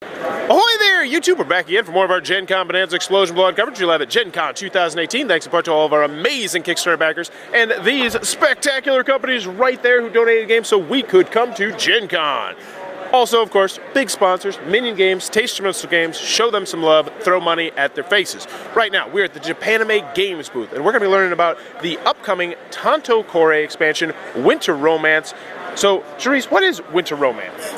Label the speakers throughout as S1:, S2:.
S1: Ahoy there, YouTube! We're back again for more of our Gencon Bonanza Explosion Blowout coverage. You'll have at Gencon 2018. Thanks in part to all of our amazing Kickstarter backers and these spectacular companies right there who donated games so we could come to Gencon. Also, of course, big sponsors, Minion Games, Taste Missile Games, show them some love, throw money at their faces. Right now, we're at the Japanime Games booth, and we're going to be learning about the upcoming Tanto Cuore expansion, Winter Romance. So, Charisse, what is Winter Romance?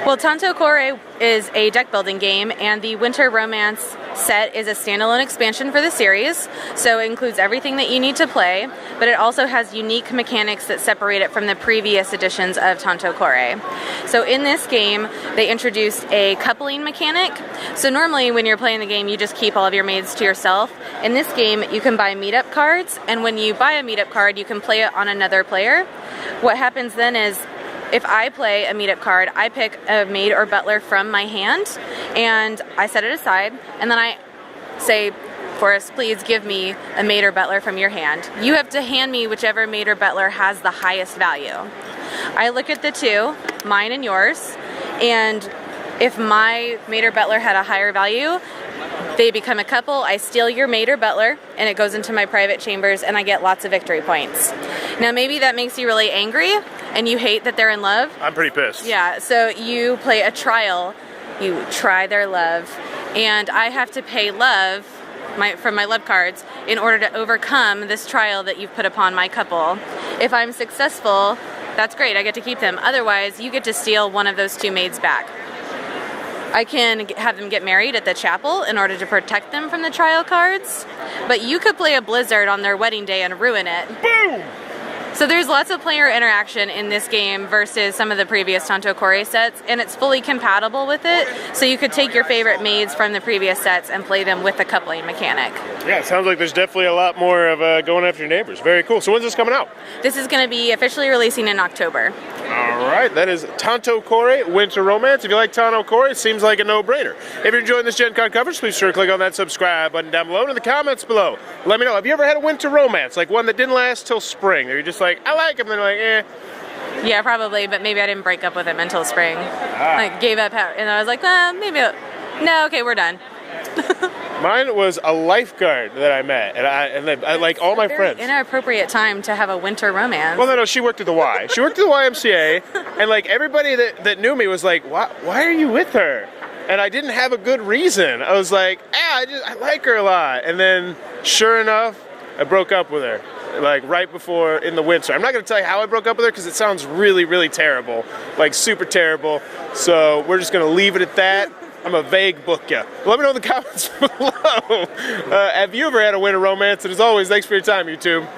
S2: Well, Tanto Cuore is a deck building game, and the Winter Romance set is a standalone expansion for the series. So it includes everything that you need to play, but it also has unique mechanics that separate it from the previous editions of Tanto Cuore. So in this game, they introduced a coupling mechanic. So normally when you're playing the game, you just keep all of your maids to yourself. In this game, you can buy meetup cards, and when you buy a meetup card, you can play it on another player. What happens then is, if I play a meetup card, I pick a maid or butler from my hand, and I set it aside, and then I say, Forrest, please give me a maid or butler from your hand. You have to hand me whichever maid or butler has the highest value. I look at the two, mine and yours, and if my maid or butler had a higher value, they become a couple. I steal your maid or butler, and it goes into my private chambers, and I get lots of victory points. Now, maybe that makes you really angry, and you hate that they're in love.
S1: I'm pretty pissed.
S2: Yeah, so you play a trial. You try their love, and I have to pay love from my love cards in order to overcome this trial that you've put upon my couple. If I'm successful, that's great. I get to keep them. Otherwise, you get to steal one of those two maids back. I can have them get married at the chapel in order to protect them from the trial cards, but you could play a blizzard on their wedding day and ruin it.
S1: Boom!
S2: So there's lots of player interaction in this game versus some of the previous Tanto Cuore sets, and it's fully compatible with it, so you could take your favorite maids from the previous sets and play them with the coupling mechanic.
S1: Yeah, it sounds like there's definitely a lot more of going after your neighbors. Very cool. So when's this coming out?
S2: This is going to be officially releasing in October.
S1: All right, that is Tanto Cuore, Winter Romance. If you like Tanto Cuore, it seems like a no-brainer. If you're enjoying this Gen Con coverage, please sure to click on that subscribe button down below and in the comments below. Let me know, have you ever had a Winter Romance, like one that didn't last till spring? Or you're just like, I like him, and they're like, eh.
S2: Yeah, probably, but maybe I didn't break up with him until spring. Like, gave up, and I was like, no, okay, we're done.
S1: Mine was a lifeguard that I met, and I like all my friends.
S2: Inappropriate time to have a winter romance.
S1: Well, no, she worked at the Y. She worked at the YMCA, and like everybody that knew me was like, why are you with her? And I didn't have a good reason. I was like, I like her a lot. And then, sure enough, I broke up with her, like right before in the winter. I'm not going to tell you how I broke up with her because it sounds really, really terrible, like super terrible. So we're just going to leave it at that. I'm a vague book ya. Let me know in the comments below. Have you ever had a winter romance? And as always, thanks for your time, YouTube.